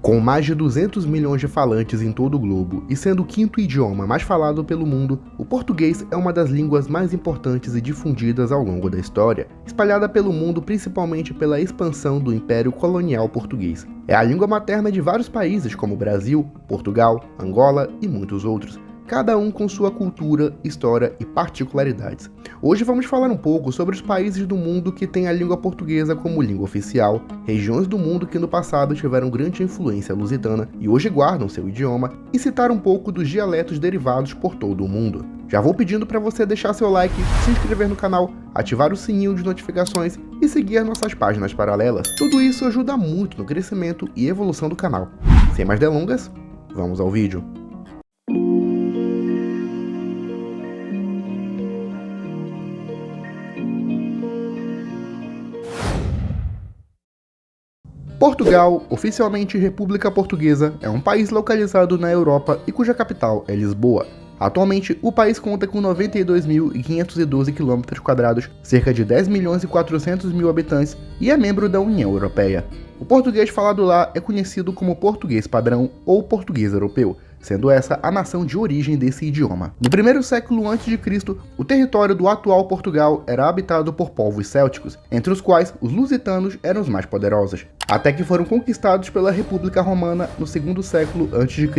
Com mais de 200 milhões de falantes em todo o globo e sendo o quinto idioma mais falado pelo mundo, o português é uma das línguas mais importantes e difundidas ao longo da história, espalhada pelo mundo principalmente pela expansão do Império Colonial Português. É a língua materna de vários países como Brasil, Portugal, Angola e muitos outros, cada um com sua cultura, história e particularidades. Hoje vamos falar um pouco sobre os países do mundo que têm a língua portuguesa como língua oficial, regiões do mundo que no passado tiveram grande influência lusitana e hoje guardam seu idioma, e citar um pouco dos dialetos derivados por todo o mundo. Já vou pedindo para você deixar seu like, se inscrever no canal, ativar o sininho de notificações e seguir nossas páginas paralelas. Tudo isso ajuda muito no crescimento e evolução do canal. Sem mais delongas, vamos ao vídeo. Portugal, oficialmente República Portuguesa, é um país localizado na Europa e cuja capital é Lisboa. Atualmente, o país conta com 92.512 km², cerca de 10.400.000 habitantes e é membro da União Europeia. O português falado lá é conhecido como português padrão ou português europeu, sendo essa a nação de origem desse idioma. No primeiro século a.C., o território do atual Portugal era habitado por povos célticos, entre os quais os lusitanos eram os mais poderosos, até que foram conquistados pela República Romana no segundo século a.C.,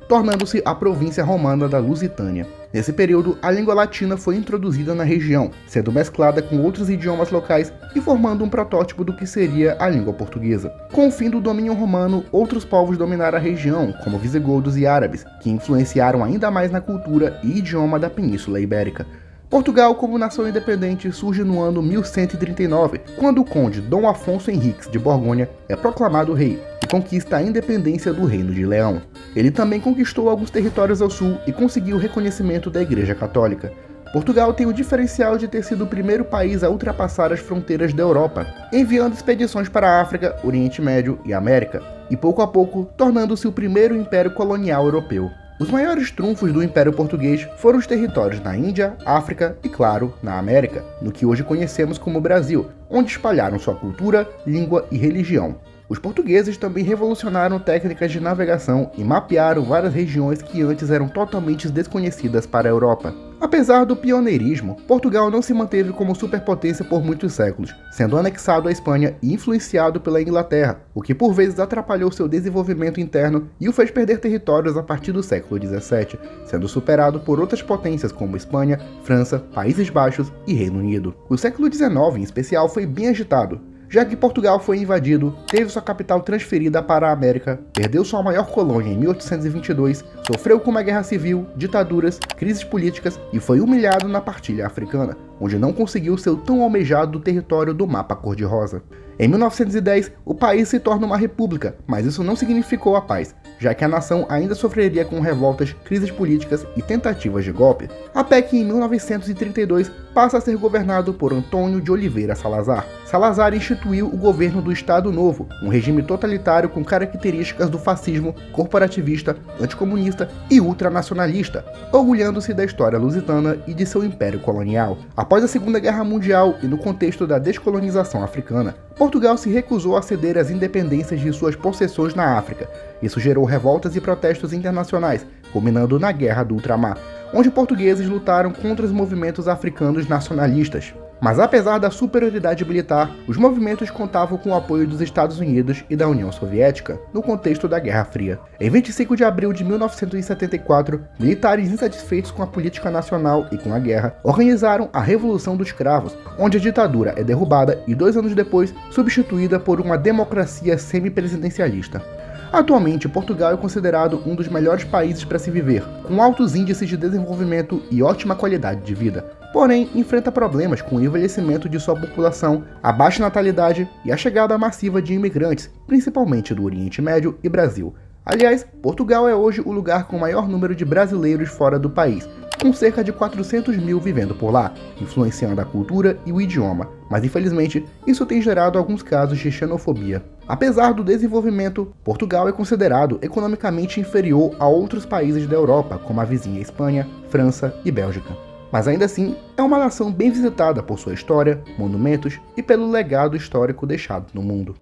tornando-se a província romana da Lusitânia. Nesse período, a língua latina foi introduzida na região, sendo mesclada com outros idiomas locais e formando um protótipo do que seria a língua portuguesa. Com o fim do domínio romano, outros povos dominaram a região, como visigodos e árabes, que influenciaram ainda mais na cultura e idioma da Península Ibérica. Portugal, como nação independente, surge no ano 1139, quando o conde Dom Afonso Henriques de Borgonha é proclamado rei e conquista a independência do Reino de Leão. Ele também conquistou alguns territórios ao sul e conseguiu o reconhecimento da Igreja Católica. Portugal tem o diferencial de ter sido o primeiro país a ultrapassar as fronteiras da Europa, enviando expedições para a África, Oriente Médio e América, e pouco a pouco tornando-se o primeiro império colonial europeu. Os maiores trunfos do Império Português foram os territórios na Índia, África e, claro, na América, no que hoje conhecemos como Brasil, onde espalharam sua cultura, língua e religião. Os portugueses também revolucionaram técnicas de navegação e mapearam várias regiões que antes eram totalmente desconhecidas para a Europa. Apesar do pioneirismo, Portugal não se manteve como superpotência por muitos séculos, sendo anexado à Espanha e influenciado pela Inglaterra, o que por vezes atrapalhou seu desenvolvimento interno e o fez perder territórios a partir do século XVII, sendo superado por outras potências como Espanha, França, Países Baixos e Reino Unido. O século XIX, em especial, foi bem agitado, já que Portugal foi invadido, teve sua capital transferida para a América, perdeu sua maior colônia em 1822, sofreu com uma guerra civil, ditaduras, crises políticas e foi humilhado na partilha africana, onde não conseguiu seu tão almejado território do mapa cor-de-rosa. Em 1910, o país se torna uma república, mas isso não significou a paz, já que a nação ainda sofreria com revoltas, crises políticas e tentativas de golpe, até que em 1932 passa a ser governado por Antônio de Oliveira Salazar. Salazar instituiu o governo do Estado Novo, um regime totalitário com características do fascismo, corporativista, anticomunista e ultranacionalista, orgulhando-se da história lusitana e de seu império colonial. Após a Segunda Guerra Mundial e no contexto da descolonização africana, Portugal se recusou a ceder as independências de suas possessões na África. Isso gerou revoltas e protestos internacionais, culminando na Guerra do Ultramar, onde portugueses lutaram contra os movimentos africanos nacionalistas. Mas apesar da superioridade militar, os movimentos contavam com o apoio dos Estados Unidos e da União Soviética, no contexto da Guerra Fria. Em 25 de abril de 1974, militares insatisfeitos com a política nacional e com a guerra, organizaram a Revolução dos Cravos, onde a ditadura é derrubada e 2 anos depois, substituída por uma democracia semipresidencialista. Atualmente, Portugal é considerado um dos melhores países para se viver, com altos índices de desenvolvimento e ótima qualidade de vida. Porém, enfrenta problemas com o envelhecimento de sua população, a baixa natalidade e a chegada massiva de imigrantes, principalmente do Oriente Médio e Brasil. Aliás, Portugal é hoje o lugar com o maior número de brasileiros fora do país, com cerca de 400 mil vivendo por lá, influenciando a cultura e o idioma, mas infelizmente isso tem gerado alguns casos de xenofobia. Apesar do desenvolvimento, Portugal é considerado economicamente inferior a outros países da Europa, como a vizinha Espanha, França e Bélgica. Mas ainda assim, é uma nação bem visitada por sua história, monumentos e pelo legado histórico deixado no mundo.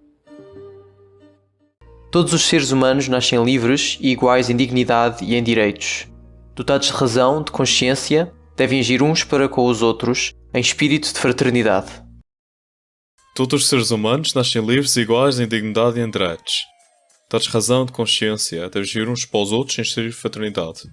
Todos os seres humanos nascem livres e iguais em dignidade e em direitos. Dotados de razão, de consciência, devem agir uns para com os outros em espírito de fraternidade. Todos os seres humanos nascem livres e iguais em dignidade e em direitos. Dotados de razão, de consciência, devem agir uns para os outros em espírito de fraternidade.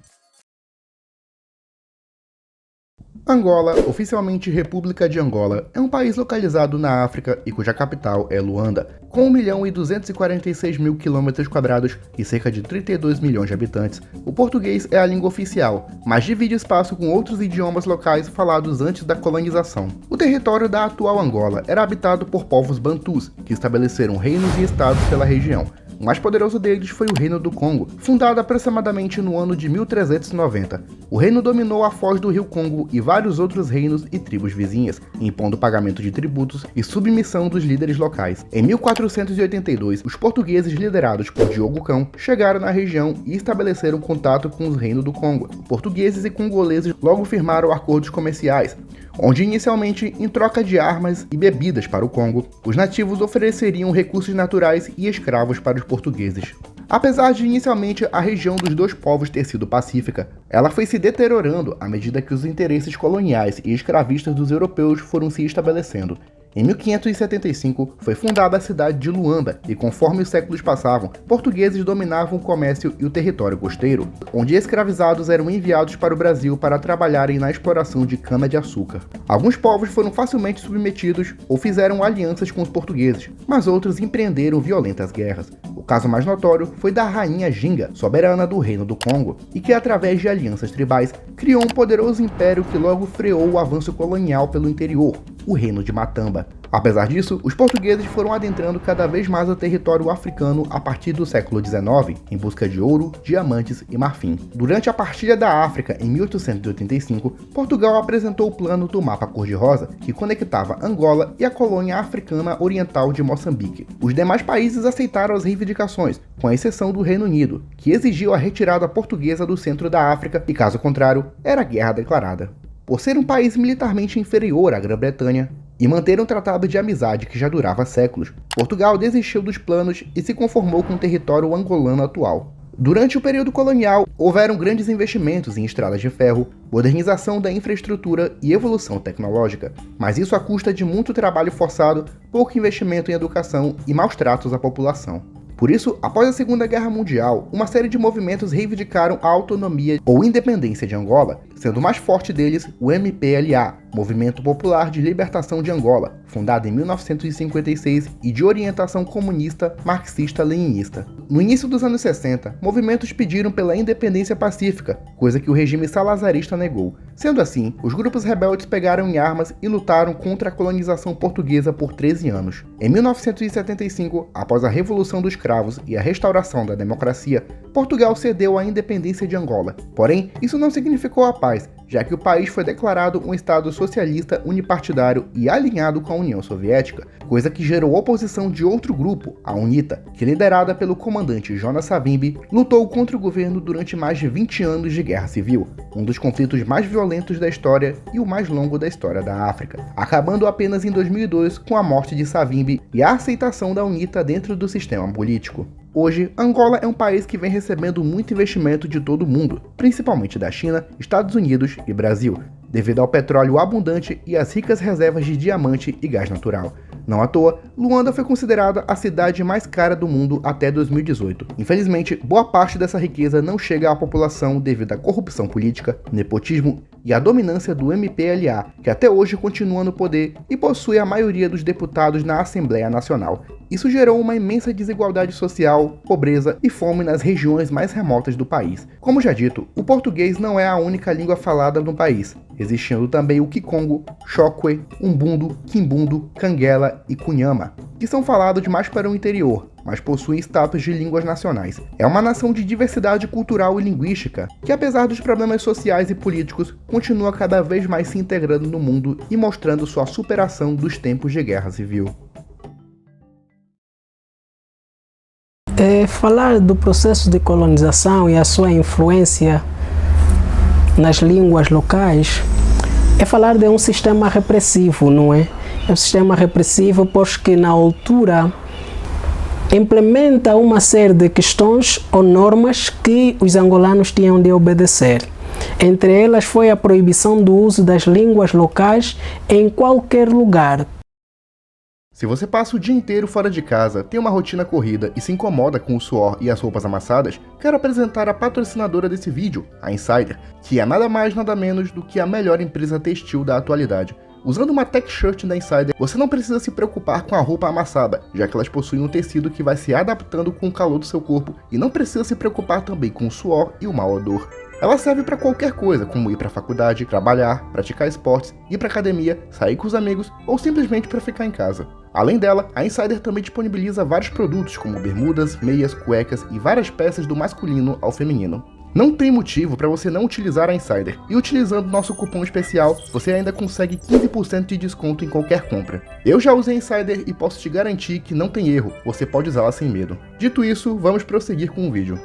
Angola, oficialmente República de Angola, é um país localizado na África e cuja capital é Luanda, com 1.246.000 km² e cerca de 32 milhões de habitantes. O português é a língua oficial, mas divide espaço com outros idiomas locais falados antes da colonização. O território da atual Angola era habitado por povos bantus, que estabeleceram reinos e estados pela região. O mais poderoso deles foi o Reino do Congo, fundado aproximadamente no ano de 1390. O reino dominou a foz do rio Congo e vários outros reinos e tribos vizinhas, impondo pagamento de tributos e submissão dos líderes locais. Em 1482, os portugueses liderados por Diogo Cão chegaram na região e estabeleceram contato com os reinos do Congo. Portugueses e congoleses logo firmaram acordos comerciais, onde inicialmente, em troca de armas e bebidas para o Congo, os nativos ofereceriam recursos naturais e escravos para os portugueses. Apesar de inicialmente a região dos dois povos ter sido pacífica, ela foi se deteriorando à medida que os interesses coloniais e escravistas dos europeus foram se estabelecendo. Em 1575, foi fundada a cidade de Luanda e, conforme os séculos passavam, portugueses dominavam o comércio e o território costeiro, onde escravizados eram enviados para o Brasil para trabalharem na exploração de cana-de-açúcar. Alguns povos foram facilmente submetidos ou fizeram alianças com os portugueses, mas outros empreenderam violentas guerras. O caso mais notório foi da rainha Ginga, soberana do Reino do Congo, e que, através de alianças tribais, criou um poderoso império que logo freou o avanço colonial pelo interior, o Reino de Matamba. Apesar disso, os portugueses foram adentrando cada vez mais o território africano a partir do século XIX, em busca de ouro, diamantes e marfim. Durante a partilha da África, em 1885, Portugal apresentou o plano do Mapa Cor-de-Rosa, que conectava Angola e a colônia africana oriental de Moçambique. Os demais países aceitaram as reivindicações, com exceção do Reino Unido, que exigiu a retirada portuguesa do centro da África e, caso contrário, era guerra declarada. Por ser um país militarmente inferior à Grã-Bretanha e manter um tratado de amizade que já durava séculos, Portugal desistiu dos planos e se conformou com o território angolano atual. Durante o período colonial, houveram grandes investimentos em estradas de ferro, modernização da infraestrutura e evolução tecnológica, mas isso à custa de muito trabalho forçado, pouco investimento em educação e maus tratos à população. Por isso, após a Segunda Guerra Mundial, uma série de movimentos reivindicaram a autonomia ou independência de Angola, sendo o mais forte deles o MPLA, Movimento Popular de Libertação de Angola, fundado em 1956 e de orientação comunista marxista-leninista. No início dos anos 60, movimentos pediram pela independência pacífica, coisa que o regime salazarista negou. Sendo assim, os grupos rebeldes pegaram em armas e lutaram contra a colonização portuguesa por 13 anos. Em 1975, após a Revolução dos Cravos e a restauração da democracia, Portugal cedeu a independência de Angola. Porém, isso não significou a paz, já que o país foi declarado um Estado socialista unipartidário e alinhado com a União Soviética, coisa que gerou oposição de outro grupo, a UNITA, que, liderada pelo comandante Jonas Savimbi, lutou contra o governo durante mais de 20 anos de guerra civil, um dos conflitos mais violentos da história e o mais longo da história da África, acabando apenas em 2002 com a morte de Savimbi e a aceitação da UNITA dentro do sistema político. Hoje, Angola é um país que vem recebendo muito investimento de todo o mundo, principalmente da China, Estados Unidos e Brasil, devido ao petróleo abundante e às ricas reservas de diamante e gás natural. Não à toa, Luanda foi considerada a cidade mais cara do mundo até 2018. Infelizmente, boa parte dessa riqueza não chega à população devido à corrupção política, nepotismo e à dominância do MPLA, que até hoje continua no poder e possui a maioria dos deputados na Assembleia Nacional. Isso gerou uma imensa desigualdade social, pobreza e fome nas regiões mais remotas do país. Como já dito, o português não é a única língua falada no país, existindo também o Kikongo, Chokwe, Umbundo, Kimbundo, Canguela e Cunhama, que são falados mais para o interior, mas possuem status de línguas nacionais. É uma nação de diversidade cultural e linguística, que apesar dos problemas sociais e políticos, continua cada vez mais se integrando no mundo e mostrando sua superação dos tempos de guerra civil. Falar do processo de colonização e a sua influência nas línguas locais é falar de um sistema repressivo, não é? É um sistema repressivo porque na altura implementa uma série de questões ou normas que os angolanos tinham de obedecer. Entre elas foi a proibição do uso das línguas locais em qualquer lugar. Se você passa o dia inteiro fora de casa, tem uma rotina corrida e se incomoda com o suor e as roupas amassadas, quero apresentar a patrocinadora desse vídeo, a Insider, que é nada mais nada menos do que a melhor empresa textil da atualidade. Usando uma tech shirt da Insider, você não precisa se preocupar com a roupa amassada, já que elas possuem um tecido que vai se adaptando com o calor do seu corpo e não precisa se preocupar também com o suor e o mau odor. Ela serve para qualquer coisa, como ir para a faculdade, trabalhar, praticar esportes, ir para academia, sair com os amigos ou simplesmente para ficar em casa. Além dela, a Insider também disponibiliza vários produtos como bermudas, meias, cuecas e várias peças do masculino ao feminino. Não tem motivo para você não utilizar a Insider, e utilizando nosso cupom especial, você ainda consegue 15% de desconto em qualquer compra. Eu já usei a Insider e posso te garantir que não tem erro, você pode usá-la sem medo. Dito isso, vamos prosseguir com o vídeo.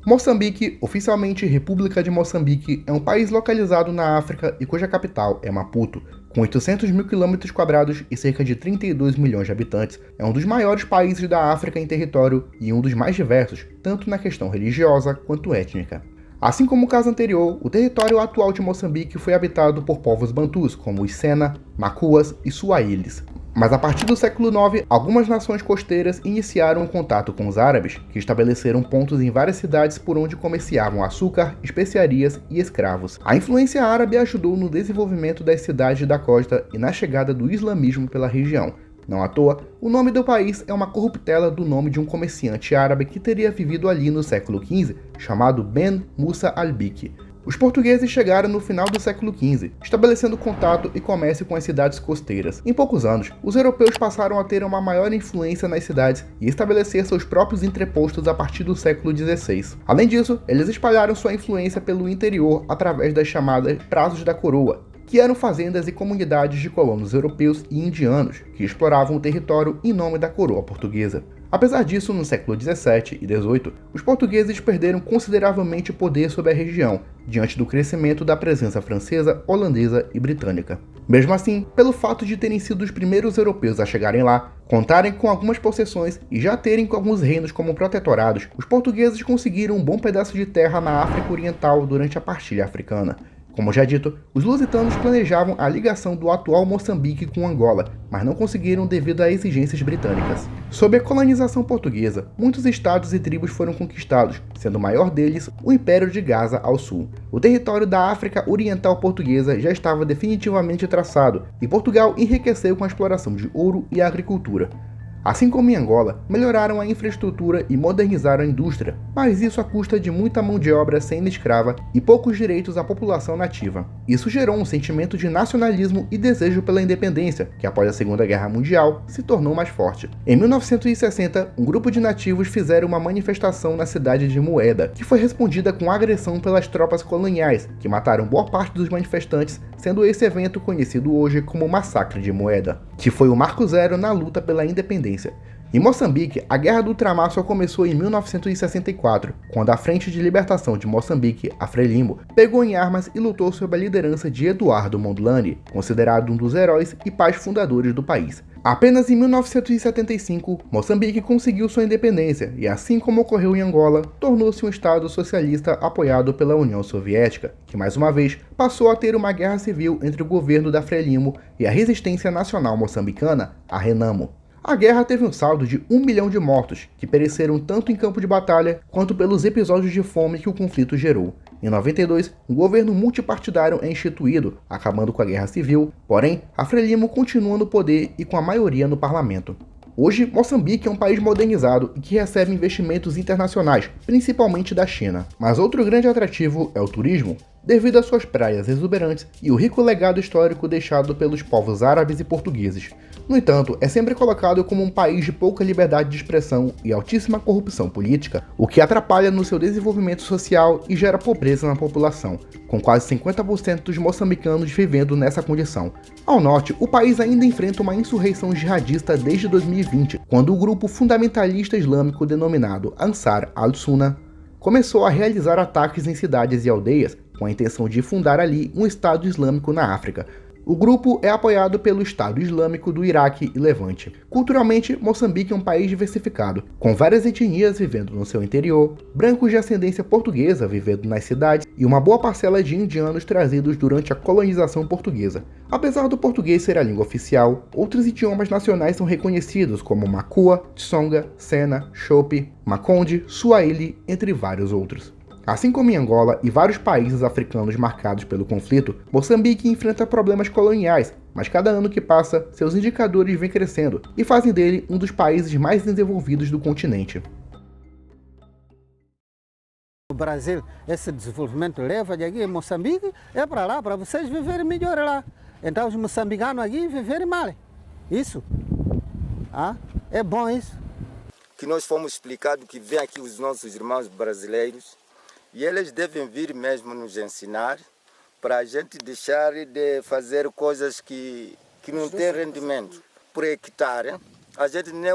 Moçambique, oficialmente República de Moçambique, é um país localizado na África e cuja capital é Maputo. Com 800 mil km² e cerca de 32 milhões de habitantes, é um dos maiores países da África em território e um dos mais diversos, tanto na questão religiosa quanto étnica. Assim como o caso anterior, o território atual de Moçambique foi habitado por povos bantus, como os Sena, Macuas e Suaílis. Mas a partir do século IX, algumas nações costeiras iniciaram um contato com os árabes, que estabeleceram pontos em várias cidades por onde comerciavam açúcar, especiarias e escravos. A influência árabe ajudou no desenvolvimento das cidades da costa e na chegada do islamismo pela região. Não à toa, o nome do país é uma corruptela do nome de um comerciante árabe que teria vivido ali no século XV, chamado Ben Musa al-Biki. Os portugueses chegaram no final do século XV, estabelecendo contato e comércio com as cidades costeiras. Em poucos anos, os europeus passaram a ter uma maior influência nas cidades e estabelecer seus próprios entrepostos a partir do século XVI. Além disso, eles espalharam sua influência pelo interior através das chamadas Prazos da Coroa, que eram fazendas e comunidades de colonos europeus e indianos que exploravam o território em nome da coroa portuguesa. Apesar disso, no século XVII e XVIII, os portugueses perderam consideravelmente poder sobre a região, diante do crescimento da presença francesa, holandesa e britânica. Mesmo assim, pelo fato de terem sido os primeiros europeus a chegarem lá, contarem com algumas possessões e já terem alguns reinos como protetorados, os portugueses conseguiram um bom pedaço de terra na África Oriental durante a partilha africana. Como já dito, os lusitanos planejavam a ligação do atual Moçambique com Angola, mas não conseguiram devido a exigências britânicas. Sob a colonização portuguesa, muitos estados e tribos foram conquistados, sendo o maior deles o Império de Gaza ao sul. O território da África Oriental Portuguesa já estava definitivamente traçado, e Portugal enriqueceu com a exploração de ouro e a agricultura. Assim como em Angola, melhoraram a infraestrutura e modernizaram a indústria, mas isso à custa de muita mão de obra semi-escrava e poucos direitos à população nativa. Isso gerou um sentimento de nacionalismo e desejo pela independência, que após a Segunda Guerra Mundial se tornou mais forte. Em 1960, um grupo de nativos fizeram uma manifestação na cidade de Moeda, que foi respondida com agressão pelas tropas coloniais, que mataram boa parte dos manifestantes, sendo esse evento conhecido hoje como o Massacre de Moeda, que foi o marco zero na luta pela independência. Em Moçambique, a Guerra do Ultramar só começou em 1964, quando a Frente de Libertação de Moçambique, a Frelimo, pegou em armas e lutou sob a liderança de Eduardo Mondlane, considerado um dos heróis e pais fundadores do país. Apenas em 1975, Moçambique conseguiu sua independência e, assim como ocorreu em Angola, tornou-se um estado socialista apoiado pela União Soviética, que mais uma vez passou a ter uma guerra civil entre o governo da Frelimo e a Resistência Nacional Moçambicana, a Renamo. A guerra teve um saldo de 1 milhão de mortos, que pereceram tanto em campo de batalha quanto pelos episódios de fome que o conflito gerou. Em 92, um governo multipartidário é instituído, acabando com a guerra civil, porém, a Frelimo continua no poder e com a maioria no parlamento. Hoje, Moçambique é um país modernizado e que recebe investimentos internacionais, principalmente da China. Mas outro grande atrativo é o turismo, devido às suas praias exuberantes e o rico legado histórico deixado pelos povos árabes e portugueses. No entanto, é sempre colocado como um país de pouca liberdade de expressão e altíssima corrupção política, o que atrapalha no seu desenvolvimento social e gera pobreza na população, com quase 50% dos moçambicanos vivendo nessa condição. Ao norte, o país ainda enfrenta uma insurreição jihadista desde 2020, quando o grupo fundamentalista islâmico denominado Ansar al-Sunna começou a realizar ataques em cidades e aldeias com a intenção de fundar ali um Estado Islâmico na África. O grupo é apoiado pelo Estado Islâmico do Iraque e Levante. Culturalmente, Moçambique é um país diversificado, com várias etnias vivendo no seu interior, brancos de ascendência portuguesa vivendo nas cidades e uma boa parcela de indianos trazidos durante a colonização portuguesa. Apesar do português ser a língua oficial, outros idiomas nacionais são reconhecidos como Makua, Tsonga, Sena, Chope, Makonde, Swahili, entre vários outros. Assim como em Angola e vários países africanos marcados pelo conflito, Moçambique enfrenta problemas coloniais, mas cada ano que passa, seus indicadores vêm crescendo e fazem dele um dos países mais desenvolvidos do continente. O Brasil, esse desenvolvimento leva de aqui em Moçambique, é para lá, para vocês viverem melhor lá. Então os moçambicanos aqui viverem mal. Isso. É bom isso. Que nós fomos explicados que vem aqui os nossos irmãos brasileiros e eles devem vir mesmo nos ensinar para a gente deixar de fazer coisas que não tem rendimento. Por hectare, a gente nem...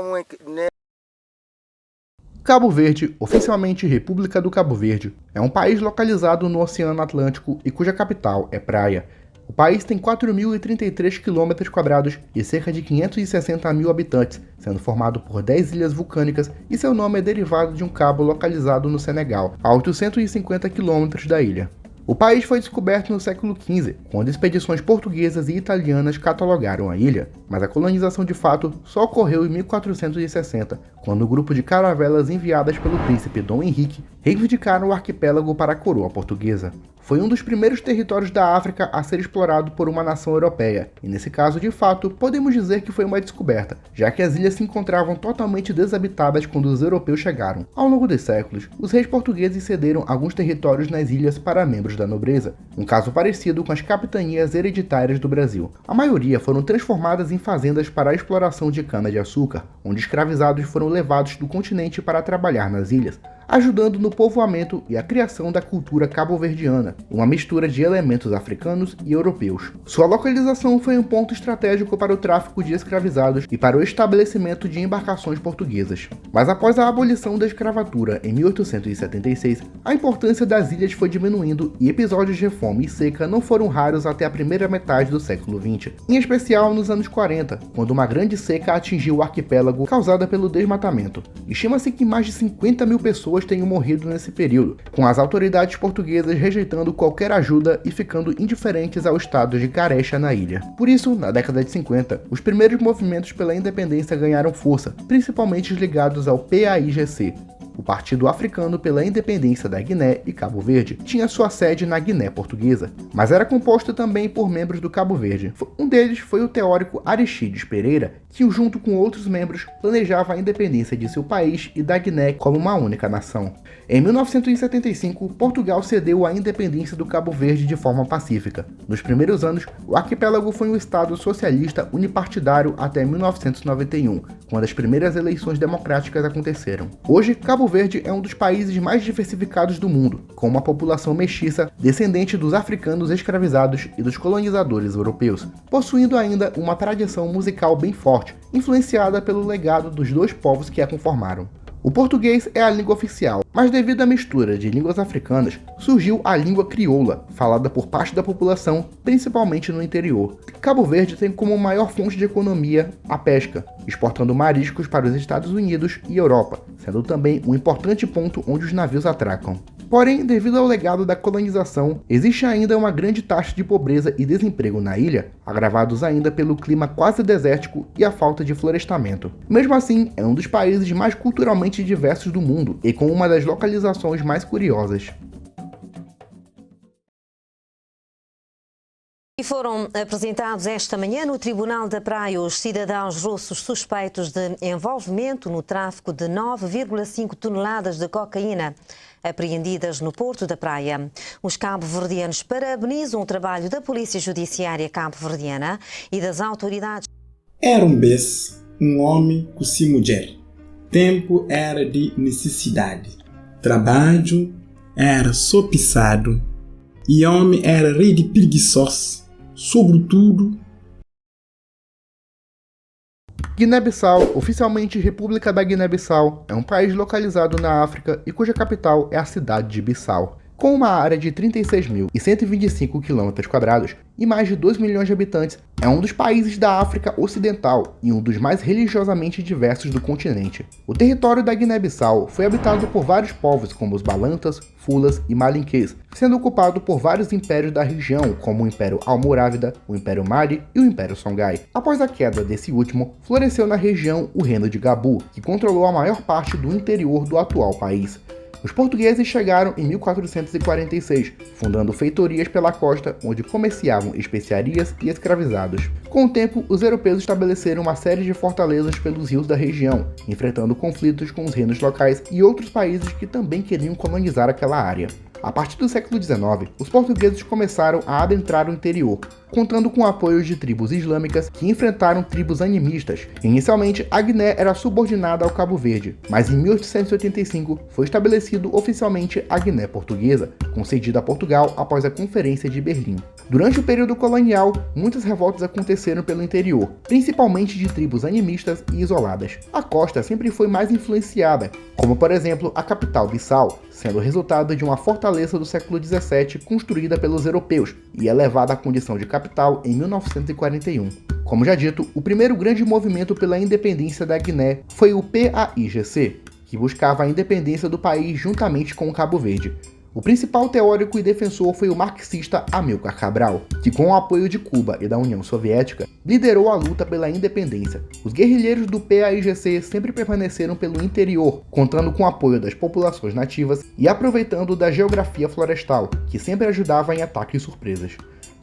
Cabo Verde, oficialmente República do Cabo Verde, é um país localizado no Oceano Atlântico e cuja capital é Praia. O país tem 4.033 km² e cerca de 560 mil habitantes, sendo formado por 10 ilhas vulcânicas e seu nome é derivado de um cabo localizado no Senegal, a 850 km da ilha. O país foi descoberto no século XV, quando expedições portuguesas e italianas catalogaram a ilha, mas a colonização de fato só ocorreu em 1460, quando um grupo de caravelas enviadas pelo príncipe Dom Henrique reivindicaram o arquipélago para a coroa portuguesa. Foi um dos primeiros territórios da África a ser explorado por uma nação europeia, e nesse caso, de fato, podemos dizer que foi uma descoberta, já que as ilhas se encontravam totalmente desabitadas quando os europeus chegaram. Ao longo dos séculos, os reis portugueses cederam alguns territórios nas ilhas para membros da nobreza, um caso parecido com as capitanias hereditárias do Brasil. A maioria foram transformadas em fazendas para a exploração de cana-de-açúcar, onde escravizados foram levados do continente para trabalhar nas ilhas, ajudando no povoamento e a criação da cultura cabo-verdiana, uma mistura de elementos africanos e europeus. Sua localização foi um ponto estratégico para o tráfico de escravizados e para o estabelecimento de embarcações portuguesas. Mas após a abolição da escravatura em 1876, a importância das ilhas foi diminuindo e episódios de fome e seca não foram raros até a primeira metade do século XX, em especial nos anos 40, quando uma grande seca atingiu o arquipélago causada pelo desmatamento. Estima-se que mais de 50 mil pessoas tenham morrido nesse período, com as autoridades portuguesas rejeitando qualquer ajuda e ficando indiferentes ao estado de carecha na ilha. Por isso, na década de 50, os primeiros movimentos pela independência ganharam força, principalmente ligados ao PAIGC. O Partido Africano pela Independência da Guiné e Cabo Verde tinha sua sede na Guiné Portuguesa, mas era composto também por membros do Cabo Verde. Um deles foi o teórico Aristides Pereira, que junto com outros membros planejava a independência de seu país e da Guiné como uma única nação. Em 1975, Portugal cedeu a independência do Cabo Verde de forma pacífica. Nos primeiros anos, o arquipélago foi um estado socialista unipartidário até 1991, quando as primeiras eleições democráticas aconteceram. Hoje, Cabo Verde é um dos países mais diversificados do mundo, com uma população mestiça descendente dos africanos escravizados e dos colonizadores europeus, possuindo ainda uma tradição musical bem forte, influenciada pelo legado dos dois povos que a conformaram. O português é a língua oficial, mas devido à mistura de línguas africanas, surgiu a língua crioula, falada por parte da população, principalmente no interior. Cabo Verde tem como maior fonte de economia a pesca, exportando mariscos para os Estados Unidos e Europa, sendo também um importante ponto onde os navios atracam. Porém, devido ao legado da colonização, existe ainda uma grande taxa de pobreza e desemprego na ilha, agravados ainda pelo clima quase desértico e a falta de florestamento. Mesmo assim, é um dos países mais culturalmente diversos do mundo e com uma das localizações mais curiosas. E foram apresentados esta manhã no Tribunal da Praia os cidadãos russos suspeitos de envolvimento no tráfico de 9,5 toneladas de cocaína apreendidas no Porto da Praia. Os cabo-verdianos parabenizam o trabalho da Polícia Judiciária cabo-verdiana e das autoridades. Era um homem com sua mulher. Tempo era de necessidade. Trabalho era sopiçado. E homem era rei de preguiçosos. Sobretudo, Guiné-Bissau, oficialmente República da Guiné-Bissau, é um país localizado na África e cuja capital é a cidade de Bissau. Com uma área de 36.125 km² e mais de 2 milhões de habitantes, é um dos países da África Ocidental e um dos mais religiosamente diversos do continente. O território da Guiné-Bissau foi habitado por vários povos como os Balantas, Fulas e Malinquês, sendo ocupado por vários impérios da região, como o Império Almorávida, o Império Mali e o Império Songhai. Após a queda desse último, floresceu na região o Reino de Gabu, que controlou a maior parte do interior do atual país. Os portugueses chegaram em 1446, fundando feitorias pela costa, onde comerciavam especiarias e escravizados. Com o tempo, os europeus estabeleceram uma série de fortalezas pelos rios da região, enfrentando conflitos com os reinos locais e outros países que também queriam colonizar aquela área. A partir do século XIX, os portugueses começaram a adentrar o interior, contando com o apoio de tribos islâmicas que enfrentaram tribos animistas. Inicialmente, a Guiné era subordinada ao Cabo Verde, mas em 1885 foi estabelecido oficialmente a Guiné Portuguesa, concedida a Portugal após a Conferência de Berlim. Durante o período colonial, muitas revoltas aconteceram pelo interior, principalmente de tribos animistas e isoladas. A costa sempre foi mais influenciada, como por exemplo a capital Bissau, sendo resultado de uma fortaleza do século XVII construída pelos europeus e elevada à condição de capital em 1941. Como já dito, o primeiro grande movimento pela independência da Guiné foi o PAIGC, que buscava a independência do país juntamente com o Cabo Verde. O principal teórico e defensor foi o marxista Amílcar Cabral, que com o apoio de Cuba e da União Soviética, liderou a luta pela independência. Os guerrilheiros do PAIGC sempre permaneceram pelo interior, contando com o apoio das populações nativas e aproveitando da geografia florestal, que sempre ajudava em ataques surpresas.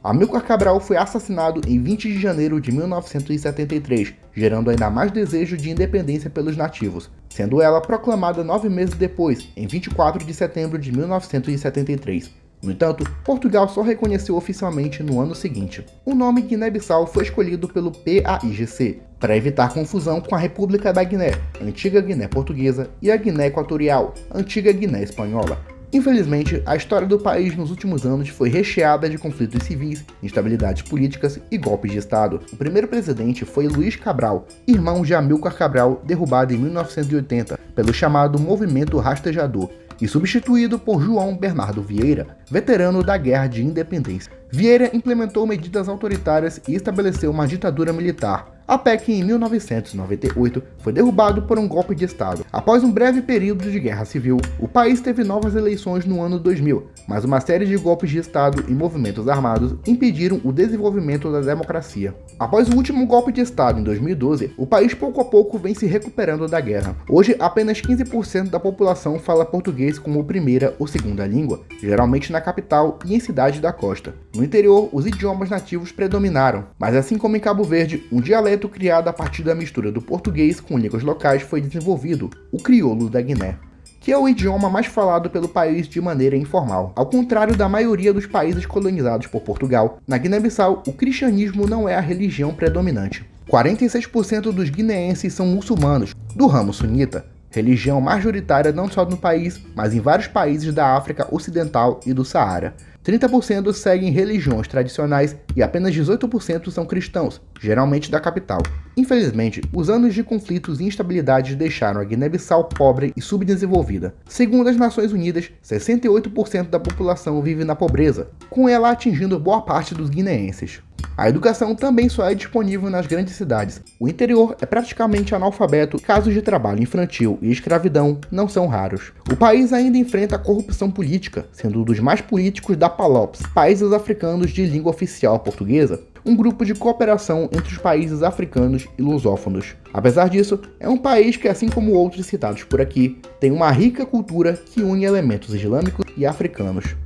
Amílcar Cabral foi assassinado em 20 de janeiro de 1973, gerando ainda mais desejo de independência pelos nativos, sendo ela proclamada 9 meses depois, em 24 de setembro de 1973. No entanto, Portugal só reconheceu oficialmente no ano seguinte. O nome Guiné-Bissau foi escolhido pelo PAIGC, para evitar confusão com a República da Guiné, antiga Guiné Portuguesa, e a Guiné Equatorial, antiga Guiné Espanhola. Infelizmente, a história do país nos últimos anos foi recheada de conflitos civis, instabilidades políticas e golpes de Estado. O primeiro presidente foi Luiz Cabral, irmão de Amílcar Cabral, derrubado em 1980 pelo chamado Movimento Rastejador, e substituído por João Bernardo Vieira, veterano da Guerra de Independência. Vieira implementou medidas autoritárias e estabeleceu uma ditadura militar, até que em 1998 foi derrubado por um golpe de Estado. Após um breve período de guerra civil, o país teve novas eleições no ano 2000, mas uma série de golpes de Estado e movimentos armados impediram o desenvolvimento da democracia. Após o último golpe de Estado em 2012, o país pouco a pouco vem se recuperando da guerra. Hoje, apenas 15% da população fala português como primeira ou segunda língua, geralmente na capital e em cidades da costa. No interior, os idiomas nativos predominaram, mas assim como em Cabo Verde, um dialeto criado a partir da mistura do português com línguas locais foi desenvolvido, o crioulo da Guiné, que é o idioma mais falado pelo país de maneira informal. Ao contrário da maioria dos países colonizados por Portugal, na Guiné-Bissau o cristianismo não é a religião predominante. 46% dos guineenses são muçulmanos, do ramo sunita, religião majoritária não só no país, mas em vários países da África Ocidental e do Saara. 30% seguem religiões tradicionais e apenas 18% são cristãos, geralmente da capital. Infelizmente, os anos de conflitos e instabilidades deixaram a Guiné-Bissau pobre e subdesenvolvida. Segundo as Nações Unidas, 68% da população vive na pobreza, com ela atingindo boa parte dos guineenses. A educação também só é disponível nas grandes cidades. O interior é praticamente analfabeto, casos de trabalho infantil e escravidão não são raros. O país ainda enfrenta a corrupção política, sendo um dos mais políticos da PALOPS, países africanos de língua oficial portuguesa, um grupo de cooperação entre os países africanos e lusófonos. Apesar disso, é um país que, assim como outros citados por aqui, tem uma rica cultura que une elementos islâmicos e africanos.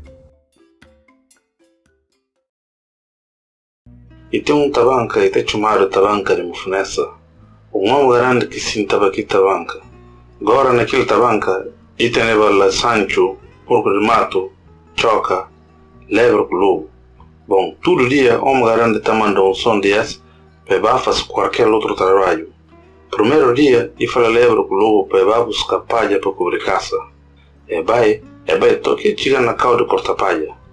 E tem um tabanca e tem chamado tabanca de mufunessa. Um homem grande que sim estava aqui tabanca. Agora naquele tabanca, e tem levado Sancho, porco de mato, choca, lebre com lobo. Bom, todo dia homem grande está mandando um som desse para fazer qualquer outro trabalho. Primeiro dia, e fala lebre com lobo para buscar palha para cobrir caça. E vai toque chega na cauda corta palha.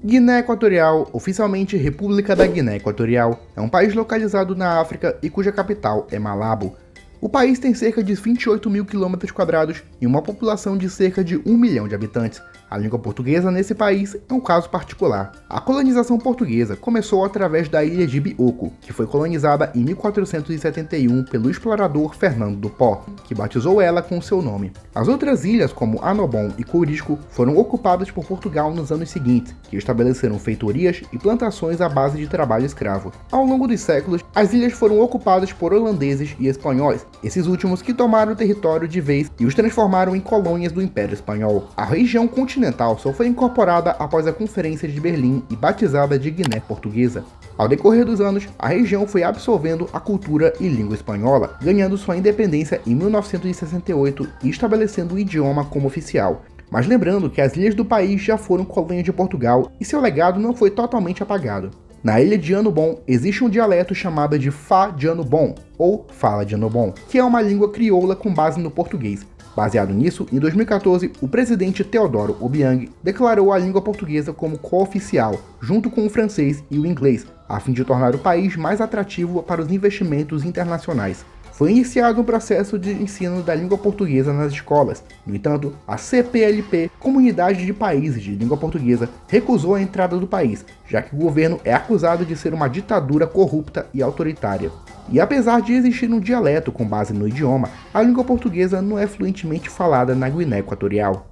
Guiné Equatorial, oficialmente República da Guiné Equatorial, é um país localizado na África e cuja capital é Malabo. O país tem cerca de 28 mil km² e uma população de cerca de 1 milhão de habitantes. A língua portuguesa nesse país é um caso particular. A colonização portuguesa começou através da ilha de Bioko, que foi colonizada em 1471 pelo explorador Fernando do Pó, que batizou ela com seu nome. As outras ilhas, como Anobon e Courisco, foram ocupadas por Portugal nos anos seguintes, que estabeleceram feitorias e plantações à base de trabalho escravo. Ao longo dos séculos, as ilhas foram ocupadas por holandeses e espanhóis, esses últimos que tomaram o território de vez e os transformaram em colônias do Império Espanhol. A região continental só foi incorporada após a Conferência de Berlim e batizada de Guiné Portuguesa. Ao decorrer dos anos, a região foi absorvendo a cultura e língua espanhola, ganhando sua independência em 1968 e estabelecendo o idioma como oficial. Mas lembrando que as ilhas do país já foram colônia de Portugal e seu legado não foi totalmente apagado. Na ilha de Anobon existe um dialeto chamado de Fá de Anobon, ou Fala de Anobon, que é uma língua crioula com base no português. Baseado nisso, em 2014, o presidente Teodoro Obiang declarou a língua portuguesa como cooficial, junto com o francês e o inglês, a fim de tornar o país mais atrativo para os investimentos internacionais. Foi iniciado um processo de ensino da língua portuguesa nas escolas. No entanto, a CPLP, Comunidade de Países de Língua Portuguesa, recusou a entrada do país, já que o governo é acusado de ser uma ditadura corrupta e autoritária. E apesar de existir um dialeto com base no idioma, a língua portuguesa não é fluentemente falada na Guiné Equatorial.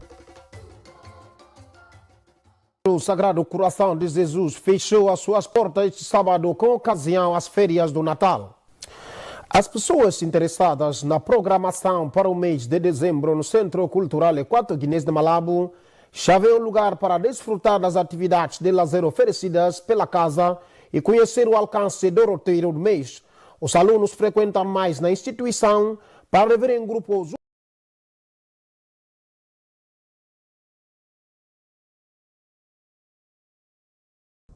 O Sagrado Coração de Jesus fechou as suas portas este sábado com ocasião às férias do Natal. As pessoas interessadas na programação para o mês de dezembro no Centro Cultural Equato-Guinês de Malabo já vê um lugar para desfrutar das atividades de lazer oferecidas pela casa e conhecer o alcance do roteiro do mês. Os alunos frequentam mais na instituição para viver em grupos.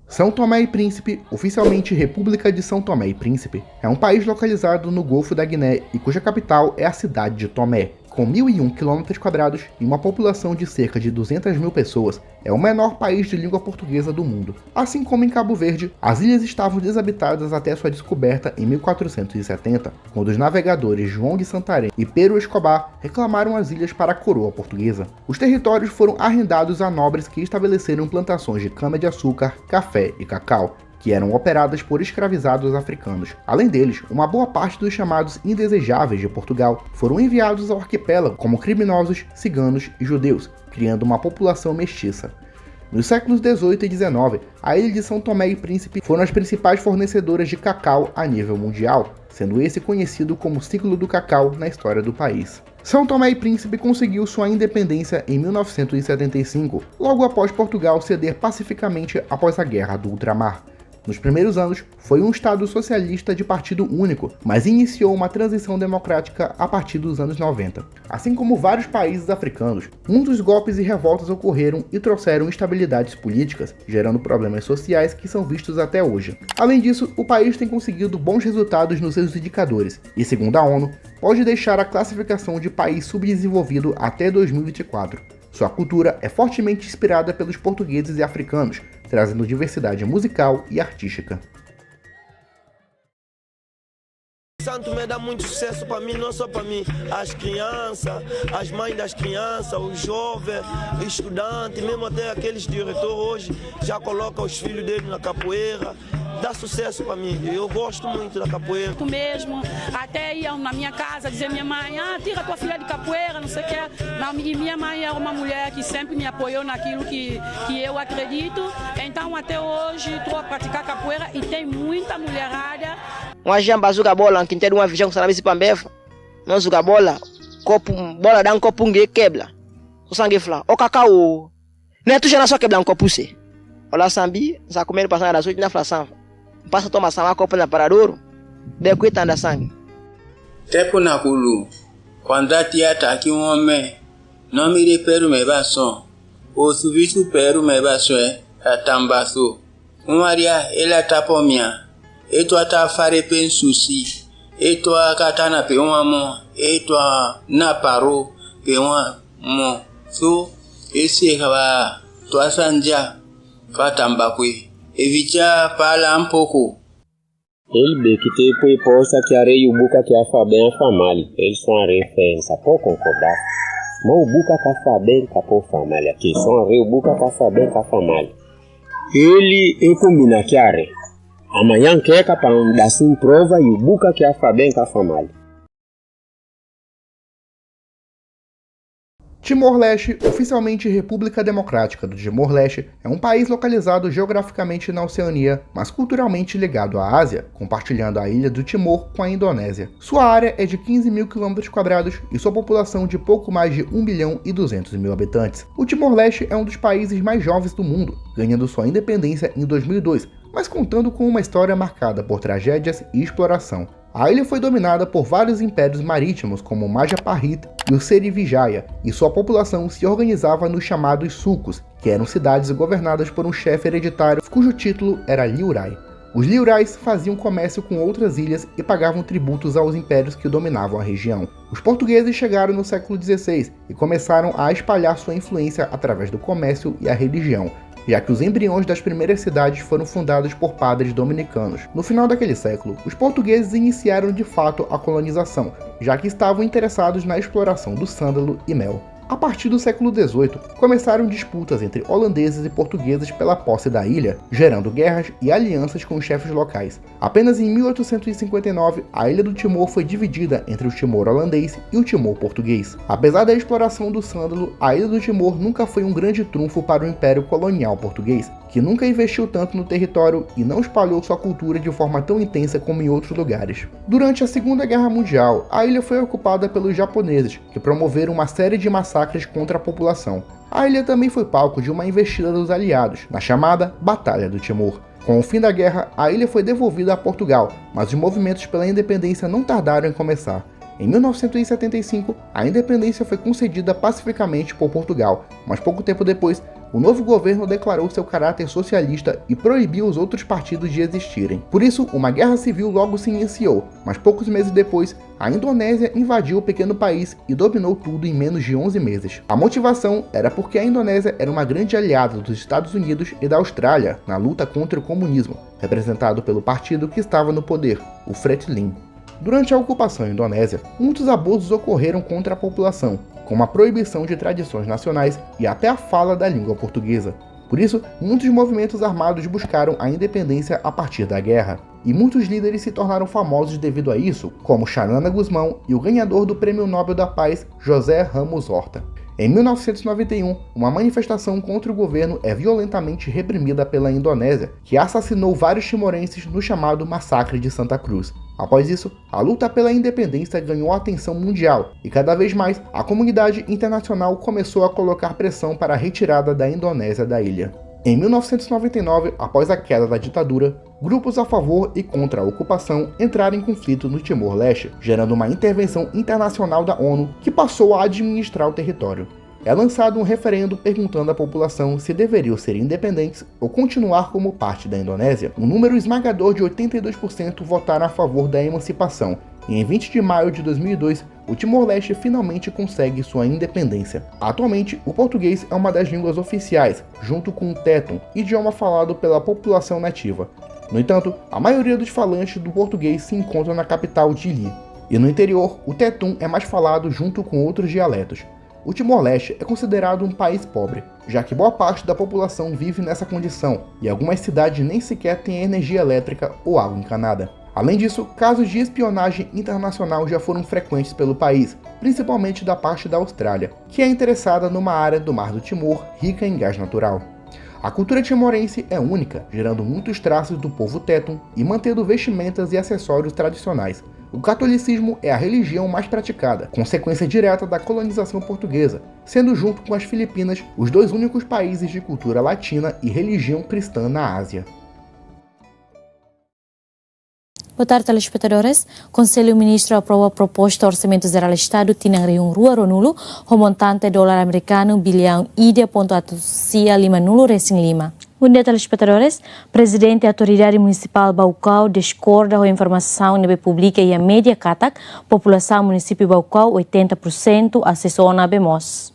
São Tomé e Príncipe, oficialmente República de São Tomé e Príncipe, é um país localizado no Golfo da Guiné e cuja capital é a cidade de Tomé. Com 1.001 km² e uma população de cerca de 200 mil pessoas, é o menor país de língua portuguesa do mundo. Assim como em Cabo Verde, as ilhas estavam desabitadas até sua descoberta em 1470, quando os navegadores João de Santarém e Pero Escobar reclamaram as ilhas para a coroa portuguesa. Os territórios foram arrendados a nobres que estabeleceram plantações de cana-de-açúcar, café e cacau, que eram operadas por escravizados africanos. Além deles, uma boa parte dos chamados indesejáveis de Portugal foram enviados ao arquipélago como criminosos, ciganos e judeus, criando uma população mestiça. Nos séculos XVIII e XIX, a ilha de São Tomé e Príncipe foram as principais fornecedoras de cacau a nível mundial, sendo esse conhecido como ciclo do cacau na história do país. São Tomé e Príncipe conseguiu sua independência em 1975, logo após Portugal ceder pacificamente após a Guerra do Ultramar. Nos primeiros anos, foi um estado socialista de partido único, mas iniciou uma transição democrática a partir dos anos 90. Assim como vários países africanos, muitos golpes e revoltas ocorreram e trouxeram instabilidades políticas, gerando problemas sociais que são vistos até hoje. Além disso, o país tem conseguido bons resultados nos seus indicadores, e segundo a ONU, pode deixar a classificação de país subdesenvolvido até 2024. Sua cultura é fortemente inspirada pelos portugueses e africanos, trazendo diversidade musical e artística. Santo Tomé dá muito sucesso para mim, não só para mim, as crianças, as mães das crianças, os jovens, os estudantes, mesmo até aqueles diretores hoje já colocam os filhos dele na capoeira. Dá sucesso para mim, eu gosto muito da capoeira. Tu mesmo, até iam na minha casa dizer minha mãe, tira tua filha de capoeira, não sei o que. E minha mãe é uma mulher que sempre me apoiou naquilo que eu acredito. Então até hoje estou a praticar capoeira e tem muita mulherada. Uma jamba joga bola, quem tem uma visão que sabe se pambefa, não joga bola, copo, bola dá um copo quebra. O sangue fala, o cacau, não é tu já não só quebra um copo se. Olha sambi, já comendo passando das 8 na fração. Passa a tomar uma copa na paradouro, bem cuidando da sangue. Tempo na culu, quando a tia tá aqui homem, não me repero me baçom, o serviço pero me baçom é tambaço. Maria, ela tá por minha, e tu tá fare pen suci, e tu a catana pe um amor, e tu a na parou pe um amor, so esse é tu a sanja, fa tambaqui. Evitar falar pouco. Ele que te põe posta que areia o buca que a bem a família. Eles são a referência, pode concordar. Mas o buca que a bem com a família aqui, são a o buca que a bem com a família. Ele combina que a re. Amanhã quer que para dar sim prova e o buca que a bem com a família. Timor-Leste, oficialmente República Democrática do Timor-Leste, é um país localizado geograficamente na Oceania, mas culturalmente ligado à Ásia, compartilhando a ilha do Timor com a Indonésia. Sua área é de 15 mil km² e sua população de pouco mais de 1.200.000 habitantes. O Timor-Leste é um dos países mais jovens do mundo, ganhando sua independência em 2002, mas contando com uma história marcada por tragédias e exploração. A ilha foi dominada por vários impérios marítimos como o Majapahit e o Srivijaya, e sua população se organizava nos chamados sulcos, que eram cidades governadas por um chefe hereditário cujo título era Liurai. Os Liurais faziam comércio com outras ilhas e pagavam tributos aos impérios que dominavam a região. Os portugueses chegaram no século XVI e começaram a espalhar sua influência através do comércio e a religião, já que os embriões das primeiras cidades foram fundados por padres dominicanos. No final daquele século, os portugueses iniciaram de fato a colonização, já que estavam interessados na exploração do sândalo e mel. A partir do século XVIII, começaram disputas entre holandeses e portugueses pela posse da ilha, gerando guerras e alianças com os chefes locais. Apenas em 1859, a ilha do Timor foi dividida entre o Timor holandês e o Timor português. Apesar da exploração do sândalo, a ilha do Timor nunca foi um grande trunfo para o Império Colonial Português, que nunca investiu tanto no território e não espalhou sua cultura de forma tão intensa como em outros lugares. Durante a Segunda Guerra Mundial, a ilha foi ocupada pelos japoneses, que promoveram uma série de massacres contra a população. A ilha também foi palco de uma investida dos aliados, na chamada Batalha do Timor. Com o fim da guerra, a ilha foi devolvida a Portugal, mas os movimentos pela independência não tardaram em começar. Em 1975, a independência foi concedida pacificamente por Portugal, mas pouco tempo depois, o novo governo declarou seu caráter socialista e proibiu os outros partidos de existirem. Por isso, uma guerra civil logo se iniciou, mas poucos meses depois, a Indonésia invadiu o pequeno país e dominou tudo em menos de 11 meses. A motivação era porque a Indonésia era uma grande aliada dos Estados Unidos e da Austrália na luta contra o comunismo, representado pelo partido que estava no poder, o Fretilin. Durante a ocupação indonésia, muitos abusos ocorreram contra a população, como a proibição de tradições nacionais e até a fala da língua portuguesa. Por isso, muitos movimentos armados buscaram a independência a partir da guerra, e muitos líderes se tornaram famosos devido a isso, como Xanana Gusmão e o ganhador do Prêmio Nobel da Paz, José Ramos Horta. Em 1991, uma manifestação contra o governo é violentamente reprimida pela Indonésia, que assassinou vários timorenses no chamado Massacre de Santa Cruz. Após isso, a luta pela independência ganhou atenção mundial e cada vez mais a comunidade internacional começou a colocar pressão para a retirada da Indonésia da ilha. Em 1999, após a queda da ditadura, grupos a favor e contra a ocupação entraram em conflito no Timor-Leste, gerando uma intervenção internacional da ONU que passou a administrar o território. É lançado um referendo perguntando à população se deveriam ser independentes ou continuar como parte da Indonésia. Um número esmagador de 82% votaram a favor da emancipação, e em 20 de maio de 2002, o Timor-Leste finalmente consegue sua independência. Atualmente, o português é uma das línguas oficiais, junto com o Tetum, idioma falado pela população nativa. No entanto, a maioria dos falantes do português se encontra na capital Dili, e no interior, o Tetum é mais falado junto com outros dialetos. O Timor-Leste é considerado um país pobre, já que boa parte da população vive nessa condição e algumas cidades nem sequer têm energia elétrica ou água encanada. Além disso, casos de espionagem internacional já foram frequentes pelo país, principalmente da parte da Austrália, que é interessada numa área do Mar do Timor rica em gás natural. A cultura timorense é única, gerando muitos traços do povo Tetum e mantendo vestimentas e acessórios tradicionais. O catolicismo é a religião mais praticada, consequência direta da colonização portuguesa, sendo junto com as Filipinas os dois únicos países de cultura latina e religião cristã na Ásia. Boa tarde, telespectadores. Conselho Ministro aprova a proposta do Orçamento Geral do Estado tinang riung rua ronulo, o montante dólar americano bilhão $1.5 Bom dia, telespectadores. Presidente da Autoridade Municipal Baucau discorda da informação na pública e a média katak, população município Baucau 80% acessou na BEMOS.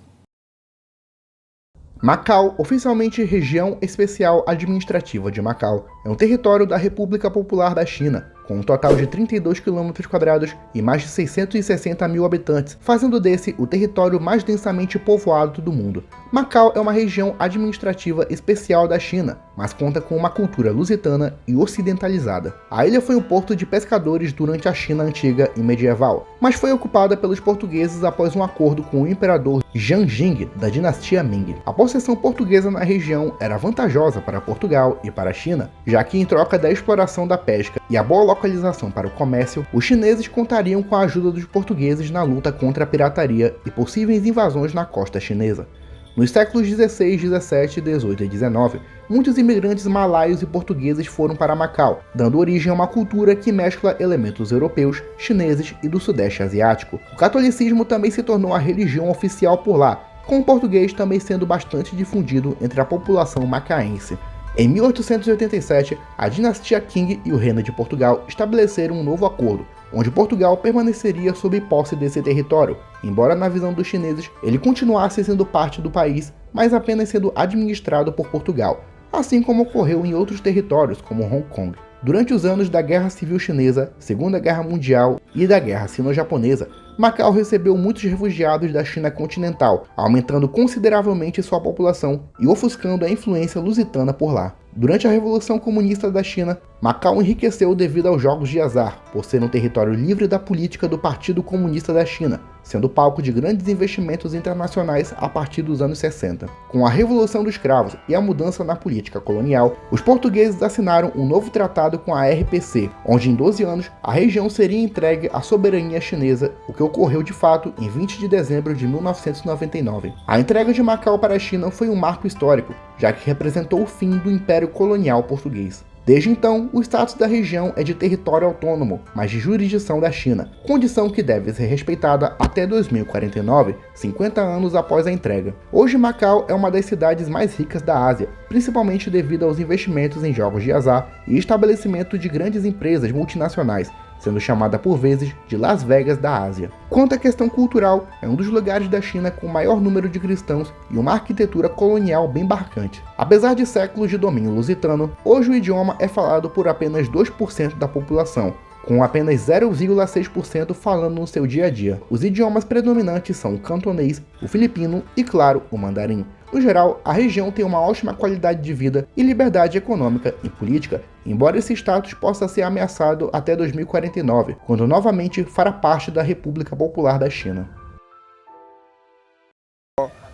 Macau, oficialmente Região Especial Administrativa de Macau, é um território da República Popular da China, com um total de 32 km² e mais de 660 mil habitantes, fazendo desse o território mais densamente povoado do mundo. Macau é uma região administrativa especial da China, mas conta com uma cultura lusitana e ocidentalizada. A ilha foi um porto de pescadores durante a China antiga e medieval, mas foi ocupada pelos portugueses após um acordo com o imperador Jiang Jing, da dinastia Ming. A possessão portuguesa na região era vantajosa para Portugal e para a China, já que em troca da exploração da pesca e a boa localização para o comércio, os chineses contariam com a ajuda dos portugueses na luta contra a pirataria e possíveis invasões na costa chinesa. Nos séculos 16, 17, 18 e 19, muitos imigrantes malaios e portugueses foram para Macau, dando origem a uma cultura que mescla elementos europeus, chineses e do sudeste asiático. O catolicismo também se tornou a religião oficial por lá, com o português também sendo bastante difundido entre a população macaense. Em 1887, a dinastia Qing e o Reino de Portugal estabeleceram um novo acordo, onde Portugal permaneceria sob posse desse território, embora na visão dos chineses ele continuasse sendo parte do país, mas apenas sendo administrado por Portugal, assim como ocorreu em outros territórios como Hong Kong. Durante os anos da Guerra Civil Chinesa, Segunda Guerra Mundial e da Guerra Sino-Japonesa, Macau recebeu muitos refugiados da China continental, aumentando consideravelmente sua população e ofuscando a influência lusitana por lá. Durante a Revolução Comunista da China, Macau enriqueceu devido aos jogos de azar, por ser um território livre da política do Partido Comunista da China, sendo palco de grandes investimentos internacionais a partir dos anos 60. Com a Revolução dos Cravos e a mudança na política colonial, os portugueses assinaram um novo tratado com a RPC, onde em 12 anos a região seria entregue à soberania chinesa, o que ocorreu de fato em 20 de dezembro de 1999. A entrega de Macau para a China foi um marco histórico, já que representou o fim do Império Colonial Português. Desde então, o status da região é de território autônomo, mas de jurisdição da China, condição que deve ser respeitada até 2049, 50 anos após a entrega. Hoje, Macau é uma das cidades mais ricas da Ásia, principalmente devido aos investimentos em jogos de azar e estabelecimento de grandes empresas multinacionais, sendo chamada por vezes de Las Vegas da Ásia. Quanto à questão cultural, é um dos lugares da China com o maior número de cristãos e uma arquitetura colonial bem marcante. Apesar de séculos de domínio lusitano, hoje o idioma é falado por apenas 2% da população, com apenas 0,6% falando no seu dia a dia. Os idiomas predominantes são o cantonês, o filipino e, claro, o mandarim. No geral, a região tem uma ótima qualidade de vida e liberdade econômica e política, embora esse status possa ser ameaçado até 2049, quando novamente fará parte da República Popular da China.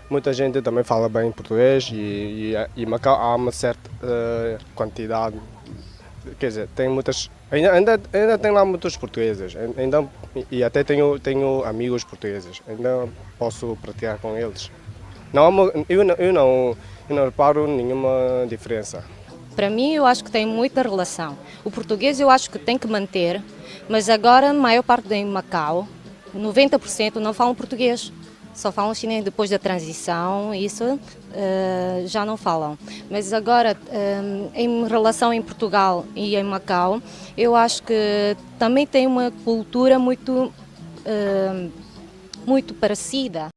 Muita gente também fala bem português e Macau há uma certa quantidade, quer dizer, tem muitas, ainda tem lá muitos portugueses, ainda, e até tenho amigos portugueses, ainda posso praticar com eles. Eu não reparo nenhuma diferença. Para mim, eu acho que tem muita relação. O português eu acho que tem que manter, mas agora a maior parte de Macau, 90% não falam português. Só falam chinês depois da transição, isso já não falam. Mas agora, em relação em Portugal e em Macau, eu acho que também tem uma cultura muito parecida.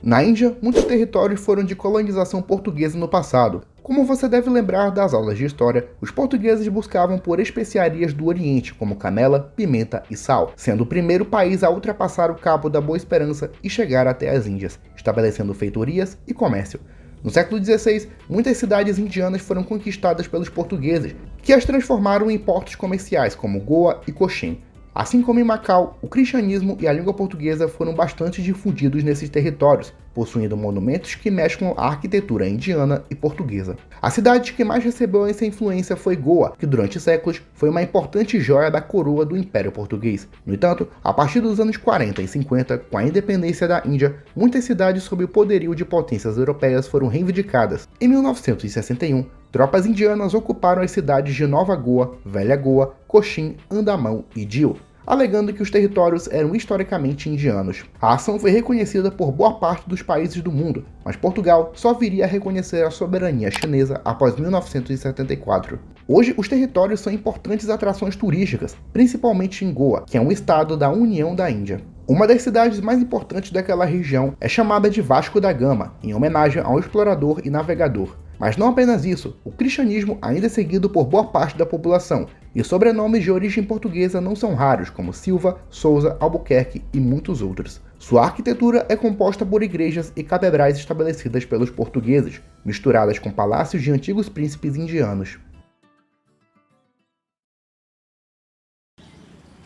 Na Índia, muitos territórios foram de colonização portuguesa no passado. Como você deve lembrar das aulas de história, os portugueses buscavam por especiarias do Oriente, como canela, pimenta e sal, sendo o primeiro país a ultrapassar o Cabo da Boa Esperança e chegar até as Índias, estabelecendo feitorias e comércio. No século XVI, muitas cidades indianas foram conquistadas pelos portugueses, que as transformaram em portos comerciais como Goa e Cochin. Assim como em Macau, o cristianismo e a língua portuguesa foram bastante difundidos nesses territórios, possuindo monumentos que mesclam a arquitetura indiana e portuguesa. A cidade que mais recebeu essa influência foi Goa, que durante séculos foi uma importante joia da coroa do Império Português. No entanto, a partir dos anos 40 e 50, com a independência da Índia, muitas cidades sob o poderio de potências europeias foram reivindicadas. Em 1961, tropas indianas ocuparam as cidades de Nova Goa, Velha Goa, Cochin, Andamão e Diu, alegando que os territórios eram historicamente indianos. A ação foi reconhecida por boa parte dos países do mundo, mas Portugal só viria a reconhecer a soberania chinesa após 1974. Hoje, os territórios são importantes atrações turísticas, principalmente em Goa, que é um estado da União da Índia. Uma das cidades mais importantes daquela região é chamada de Vasco da Gama, em homenagem ao explorador e navegador. Mas não apenas isso, o cristianismo ainda é seguido por boa parte da população, e sobrenomes de origem portuguesa não são raros, como Silva, Souza, Albuquerque e muitos outros. Sua arquitetura é composta por igrejas e catedrais estabelecidas pelos portugueses, misturadas com palácios de antigos príncipes indianos.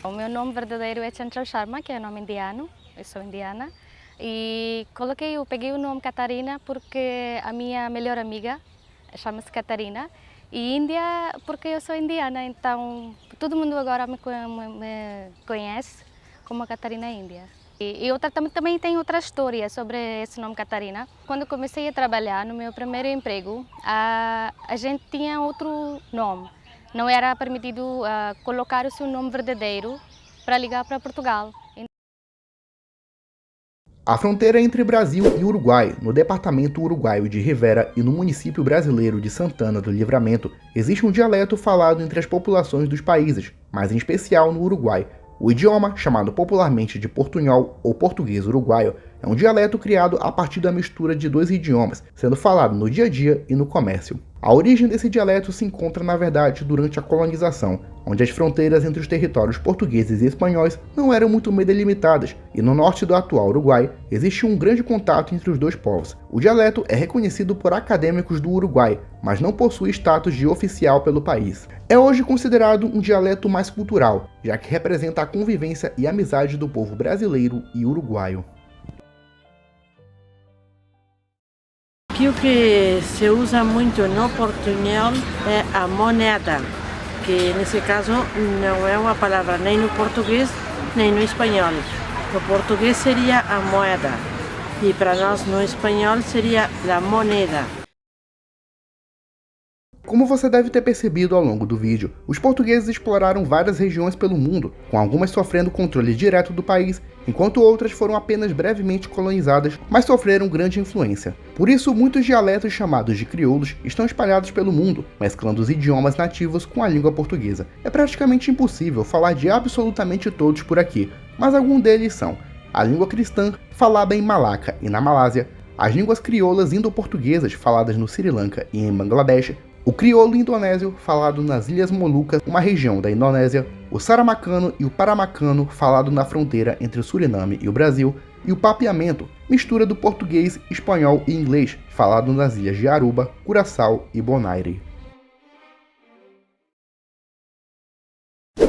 O meu nome verdadeiro é Chanchal Sharma, que é nome indiano, eu sou indiana. E peguei o nome Catarina porque a minha melhor amiga chama-se Catarina. E Índia porque eu sou indiana, então todo mundo agora me conhece como a Catarina Índia. E também tem outra história sobre esse nome Catarina. Quando comecei a trabalhar no meu primeiro emprego, a gente tinha outro nome. Não era permitido colocar o seu nome verdadeiro para ligar para Portugal. A fronteira entre Brasil e Uruguai, no departamento uruguaio de Rivera e no município brasileiro de Santana do Livramento, existe um dialeto falado entre as populações dos países, mas em especial no Uruguai. O idioma, chamado popularmente de portunhol ou português uruguaio, é um dialeto criado a partir da mistura de dois idiomas, sendo falado no dia a dia e no comércio. A origem desse dialeto se encontra, na verdade, durante a colonização, onde as fronteiras entre os territórios portugueses e espanhóis não eram muito bem delimitadas, e no norte do atual Uruguai existe um grande contato entre os dois povos. O dialeto é reconhecido por acadêmicos do Uruguai, mas não possui status de oficial pelo país. É hoje considerado um dialeto mais cultural, já que representa a convivência e amizade do povo brasileiro e uruguaio. O que se usa muito no portunhol é a moneda, que nesse caso não é uma palavra nem no português nem no espanhol. No português seria a moeda e para nós no espanhol seria a moneda. Como você deve ter percebido ao longo do vídeo, os portugueses exploraram várias regiões pelo mundo, com algumas sofrendo controle direto do país, enquanto outras foram apenas brevemente colonizadas, mas sofreram grande influência. Por isso, muitos dialetos chamados de crioulos estão espalhados pelo mundo, mesclando os idiomas nativos com a língua portuguesa. É praticamente impossível falar de absolutamente todos por aqui, mas alguns deles são a língua cristã, falada em Malaca e na Malásia, as línguas crioulas indo-portuguesas, faladas no Sri Lanka e em Bangladesh, o crioulo indonésio, falado nas Ilhas Molucas, uma região da Indonésia, o saramacano e o paramacano, falado na fronteira entre o Suriname e o Brasil, e o papiamento, mistura do português, espanhol e inglês, falado nas ilhas de Aruba, Curaçao e Bonaire.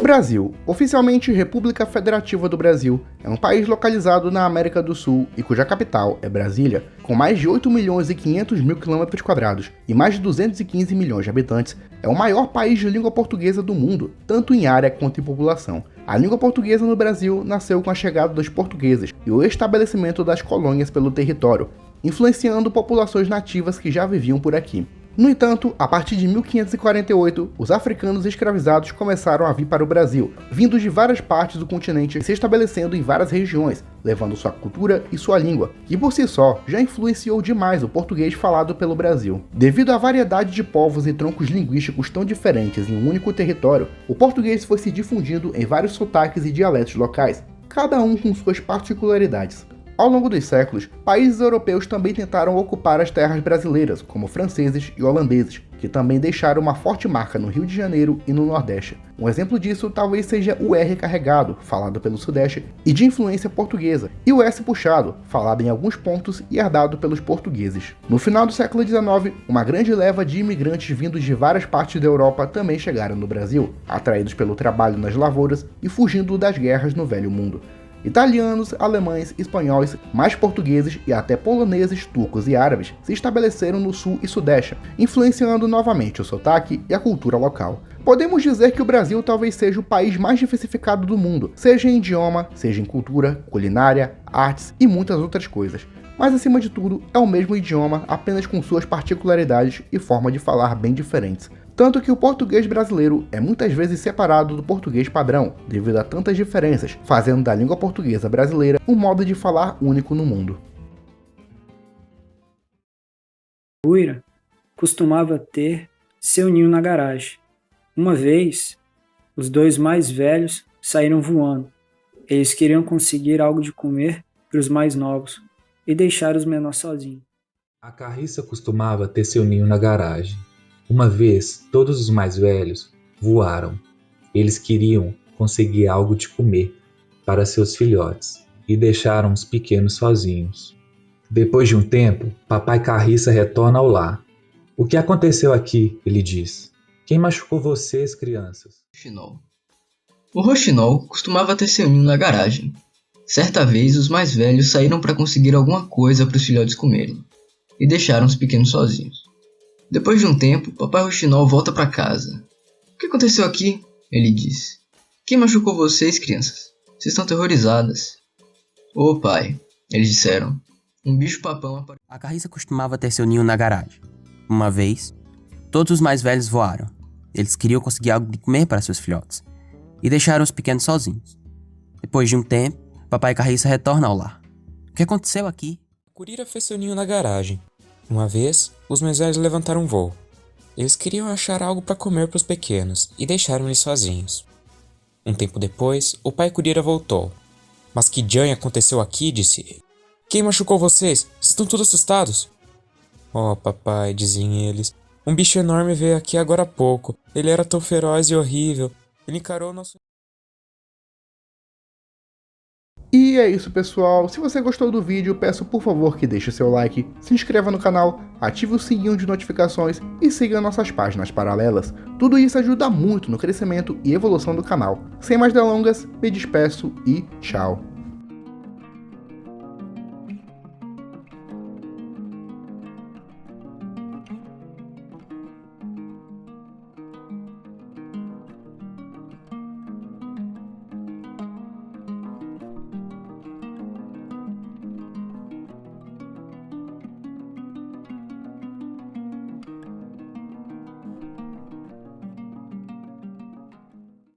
Brasil, oficialmente República Federativa do Brasil, é um país localizado na América do Sul e cuja capital é Brasília, com mais de 8.500.000 km² e mais de 215 milhões de habitantes, é o maior país de língua portuguesa do mundo, tanto em área quanto em população. A língua portuguesa no Brasil nasceu com a chegada dos portugueses e o estabelecimento das colônias pelo território, influenciando populações nativas que já viviam por aqui. No entanto, a partir de 1548, os africanos escravizados começaram a vir para o Brasil, vindos de várias partes do continente e se estabelecendo em várias regiões, levando sua cultura e sua língua, que por si só já influenciou demais o português falado pelo Brasil. Devido à variedade de povos e troncos linguísticos tão diferentes em um único território, o português foi se difundindo em vários sotaques e dialetos locais, cada um com suas particularidades. Ao longo dos séculos, países europeus também tentaram ocupar as terras brasileiras, como franceses e holandeses, que também deixaram uma forte marca no Rio de Janeiro e no Nordeste. Um exemplo disso talvez seja o R carregado, falado pelo Sudeste, e de influência portuguesa, e o S puxado, falado em alguns pontos e herdado pelos portugueses. No final do século XIX, uma grande leva de imigrantes vindos de várias partes da Europa também chegaram no Brasil, atraídos pelo trabalho nas lavouras e fugindo das guerras no Velho Mundo. Italianos, alemães, espanhóis, mais portugueses e até poloneses, turcos e árabes se estabeleceram no sul e sudeste, influenciando novamente o sotaque e a cultura local. Podemos dizer que o Brasil talvez seja o país mais diversificado do mundo, seja em idioma, seja em cultura, culinária, artes e muitas outras coisas. Mas acima de tudo, é o mesmo idioma, apenas com suas particularidades e forma de falar bem diferentes. Tanto que o português brasileiro é muitas vezes separado do português padrão, devido a tantas diferenças, fazendo da língua portuguesa brasileira um modo de falar único no mundo. Uira costumava ter seu ninho na garagem. Uma vez, os dois mais velhos saíram voando. Eles queriam conseguir algo de comer para os mais novos e deixar os menores sozinhos. A carriça costumava ter seu ninho na garagem. Uma vez, todos os mais velhos voaram. Eles queriam conseguir algo de comer para seus filhotes e deixaram os pequenos sozinhos. Depois de um tempo, papai Carriça retorna ao lar. O que aconteceu aqui? Ele diz. Quem machucou vocês, crianças? O roxinol costumava ter seu ninho na garagem. Certa vez, os mais velhos saíram para conseguir alguma coisa para os filhotes comerem e deixaram os pequenos sozinhos. Depois de um tempo, papai roxinol volta para casa. O que aconteceu aqui? Ele diz. Quem machucou vocês, crianças? Vocês estão aterrorizadas. Ô pai, eles disseram. Um bicho-papão apareceu. A carriça costumava ter seu ninho na garagem. Uma vez, todos os mais velhos voaram. Eles queriam conseguir algo de comer para seus filhotes e deixaram os pequenos sozinhos. Depois de um tempo, papai Carriça retorna ao lar. O que aconteceu aqui? A curira fez seu ninho na garagem. Uma vez, os mais velhos levantaram um voo. Eles queriam achar algo para comer para os pequenos e deixaram eles sozinhos. Um tempo depois, o pai curira voltou. Mas que dianho aconteceu aqui? Disse ele. Quem machucou vocês? Vocês estão todos assustados? Oh, papai, diziam eles. Um bicho enorme veio aqui agora há pouco. Ele era tão feroz e horrível. Ele encarou nosso... E é isso, pessoal. Se você gostou do vídeo, peço por favor que deixe seu like, se inscreva no canal, ative o sininho de notificações e siga nossas páginas paralelas. Tudo isso ajuda muito no crescimento e evolução do canal. Sem mais delongas, me despeço e tchau.